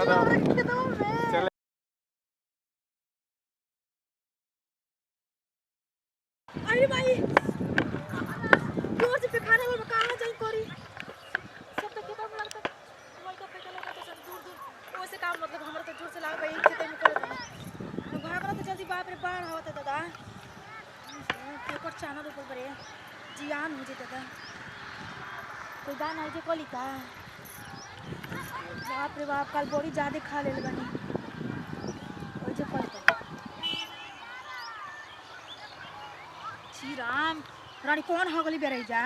चले अरे भाई जोर से खाने में कहां जाई करी सब तो खेता में लगता मोबाइल का पैसा लगा तो सब दूर दूर ओसे काम मतलब हमरा तो जोर से लाग भाई खेते में करे तो भागना तो जल्दी बाप रे बाढ़ आवत है दादा पेपर चाना ऊपर पड़े जियान हो जे दादा कोई दान आई जे कोली का बाप रे बाप कल बड़ी ज्यादा खा लेल बनी ओइ जे कोली श्री राम रानी कौन हो गली बेरई जा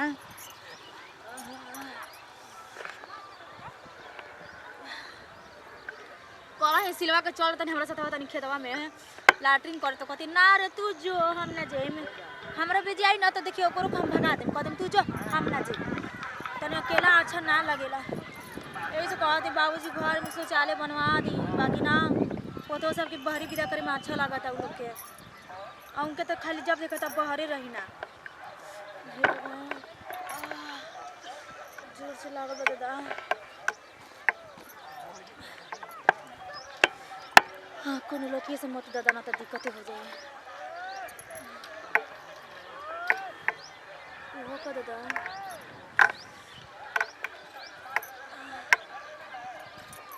कला है सिलवा के चल तनी हमरा साथ तनी खेतवा में लैट्रिन करे तो कहती ना रे तू जो हम ना जाई में हमरा भी जाई ना तो देखियो ओकरो हम भगा देम कहते तू जो हम ना जाई तने अकेला अच्छा ना लगेला एही से कहती बाबूजी घर में शौचालय बनवा दी बाकी ना फोटो सब के बहरी विदा करे में अच्छा लागता उ लोग के उनके तो खाली जब देखो तब बहरे रही ना जोर से लागल बा दादा हाँ कोनो लोग ये से मत दादा ना तो दिक्कत हो जाए वो का दादा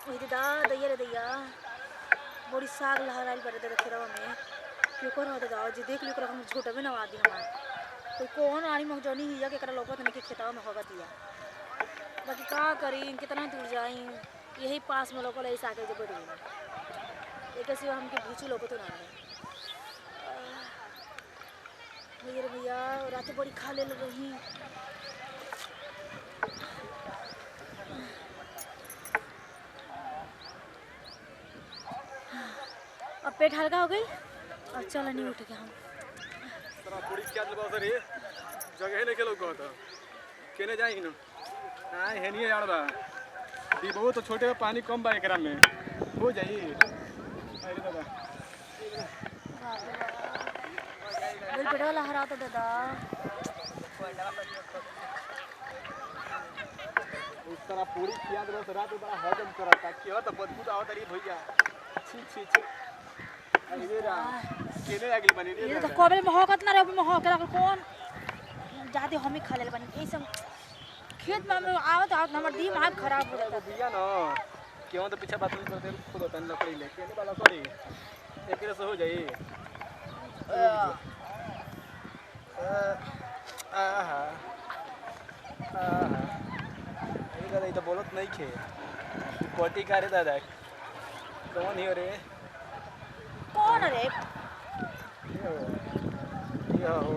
ओए दादा दैया रे दैया बड़ी साग लहराइल बा दादा खेरवा में क्यों कर होता दादा जी देख लियो कर हम छोटा में नवा दी हमार कोई कौन आनी मगजनी हिया के करा लोगत नहीं के खेतवा में होगा दिया बाकी का करी कितना दूर जाई यही पास में लोग ऐसा आके जे बड़ी एक सिवा हमके भूचू लोग तो ना भैया रे भैया रात बड़ी खा ले रही अब पेट हल्का हो गई अब चला नहीं उठ गया हम तरा पूरी क्या दबा रे जगह ने के लोग कहता केने जाई न हां हेनिए यारबा दी बहुत छोटे पानी कम बा एकरा में हो जाई अरे दादा बोल पेटवा लहरा तो दादा उस तरह पूरी किया दबा रात बड़ा हजम करता क्यों तो बदबू आवत रे भैया छी छी छी अरे रा केने आगिल बनी रे ये तो कोबे में होकत ना रे में होकला कौन जाते हमें खा लेल बनी ऐसे खेत में आवत आवत हमर दिमाग खराब हो जाता दिया न क्यों तो पीछे बात नहीं करते खुद होता न लकड़ी ले केने वाला करी एकरे से हो जाई आहा आहा ये दादा तो बोलत नहीं खे कोटी का रे दादा कौन ही रे कौन रे ये हो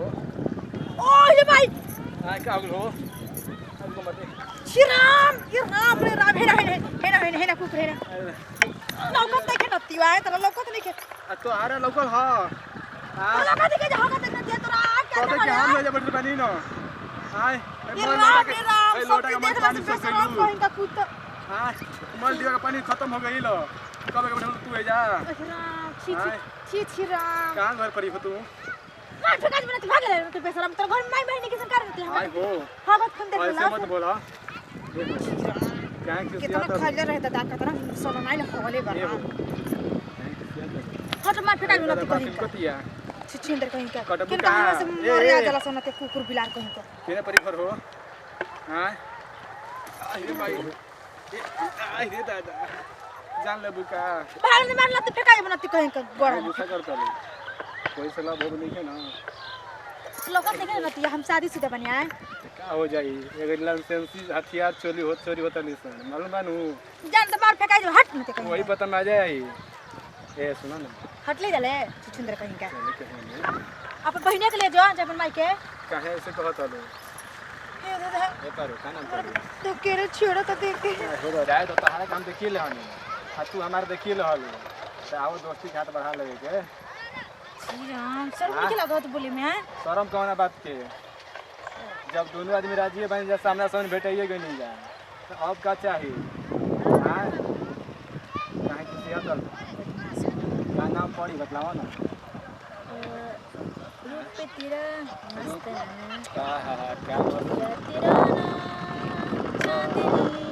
ओ ये भाई आ क्या हो हमको मत श्री राम ये राम रे राम हेना कुकुर हेना लौकत नहीं के नतिवा है तोरा लौकत नहीं के आ तो आ रहा लोकल हां लौकत के जहां का दे तोरा आ क्या तो के हम ले जा बैठ बनी न हाय ये राम लोटा का मत पानी से राम को इनका कुत्ता हां मल दिया का पानी खत्म हो गई लो कब के बैठ तू है जा राम छी राम कहां घर पर हो तू मार फेंका में भाग ले तो बेशरम तोर घर में माई बहन के संकार देते हम हाय हो हां बात खन देख ऐसे मत बोला क्या कितना खाले रहता दा कितना सोना नहीं होले बना हट मार फेंका में तो कहीं कतिया छिछिंदर कहीं का कटबू किन का कहां से मर आ जाला सोना ते कुकुर बिलार कहीं का केने परिफर हो हां अरे भाई अरे दादा जान ले बुका बाहर से मारला तो फेंका में कहीं का गड़ गुस्सा करता ले कोई सलाह भोग नहीं है ना लोगन देखे नती हम शादीशुदा बनी आए का हो जाई अगर लाइसेंस हथियार चोरी होता नहीं सन मालूम बानू जान तो मार फेंका जो हट नहीं कहीं वही पता में आ जाए ए सुना ना हट ले जाले छिछिंदर कहीं का अपन बहिने के ले जो जब माई के काहे ऐसे कहत हलो ये दादा ए पारो का नाम कर तो केरे छेड़ा तो देख के हो जाए तो तारा काम देखिए ले हनी आ तू हमार देखिए ले हलो तो आओ दोस्ती घाट बढ़ा लगे के श्री राम शर्म नहीं लगा तो बोली मैं शर्म कौन बात के जब दोनों आदमी राजी बन जा सामने सामने भेटाइए गई नहीं जा तो अब का चाहिए हां काहे किसी अदल का नाम पड़ी बतलाओ ना रूप पे तेरा मस्त है क्या तेरा नाम चांदनी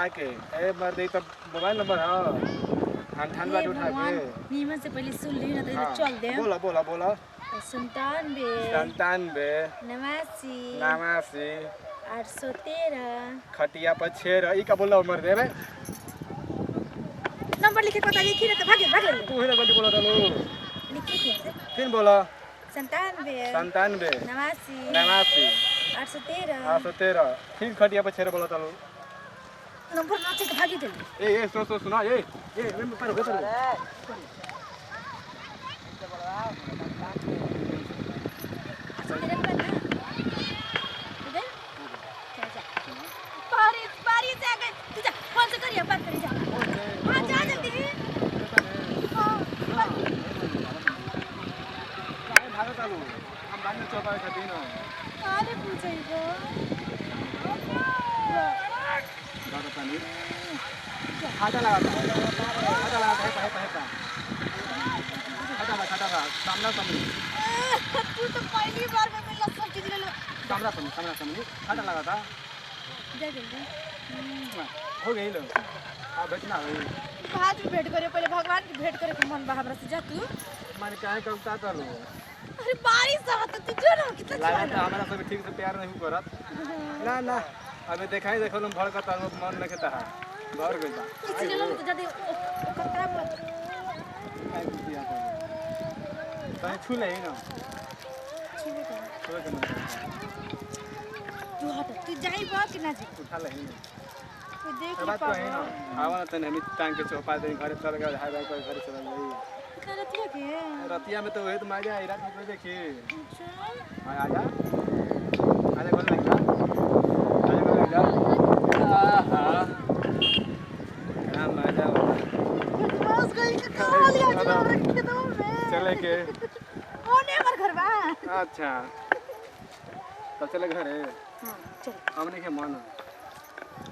उठा के ए मर दे तब मोबाइल नंबर हां ठान बाट उठा के नीमन से पहले सुन ली ना तो हाँ, चल दे बोला बोला बोला 97 97 89 89 813 खटिया पर छेर ई का बोला मर दे बे नंबर लिखे पता लिखी ना तो भागे भागे तू ही ना गलती बोला तलो लिखी थे फिर बोला 97 97 89 89 813 813 फिर खटिया पर छेर बोला तलो नंबर नाचे तो भागे दे ए सुना ए मैं पर हो गया बारिश आ गई तू जा फोन से करिए बात करिए जा हां जा जल्दी हां काय भागत आलो हम बानी चौका खाती ना अरे पूछेगो भागत पानी खाता लगा है खाता सामना सामने तू तो पहली बार में मिला सब चीज ले लो सामना सामने खाता लगा था जा जल्दी हो गई लो आ बैठना है बाद में भेंट करे पहले भगवान की भेंट करे के मन बा हमरा से जा तू माने काहे कलता तलो अरे बारिश आवत तू जो ना कितना लगा था हमारा सब ठीक से प्यार नहीं करत ना अबे देखाई देखो तुम भड़कता मन में कहता है घर गई बा किसी ले लो तो जल्दी खतरा मत काय किया तो छू ले ना छुए कर छोड़ के ना तू हट तू जाई बा कि ना जी उठा ले तू देख बात तो है ना आवा तने हम टांग के चौपा दे घर चल गए हाय भाई कोई घर चल गई करत है के रतिया में तो वही तो मजा आई रात में कोई देखी अच्छा हां आजा आजा बोल लग जा आहा क्या मजा बस गई के कहां लिया जा रखे दो में चले के ओने हमर घर बा अच्छा तो चले घर है हां चल हमने के मन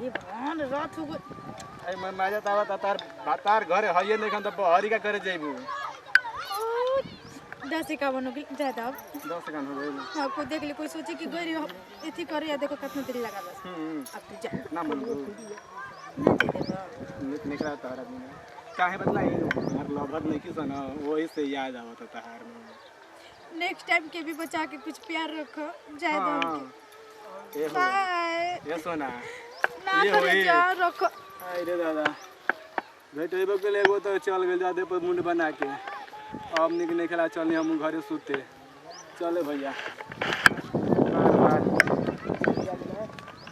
ये भगवान रात हो गई आई मैं मजा तावा तार घर है ये नहीं खन तो हरी का करे जाइबू 10-51 हो गई ज्यादा 10 सेकंड हो गए आपको देख ले कोई सोचे कि गई इथी करे या देखो कितना देर लगा बस अब तू जा ना मन को ना दे देबो निकला तारा दिन काहे बदलाई यार लभत नहीं की सना वही से याद आवत तहार में नेक्स्ट टाइम के भी बचा के कुछ प्यार रखो जय दम ए हो बाय ये सोना ना ये करे होई। जा रखो आई रे दादा भेटेबो के लिए एगो तो चल गेल जादे पर मुंड बना के अब निकले खेला चलनी हम घरे सुते चले भैया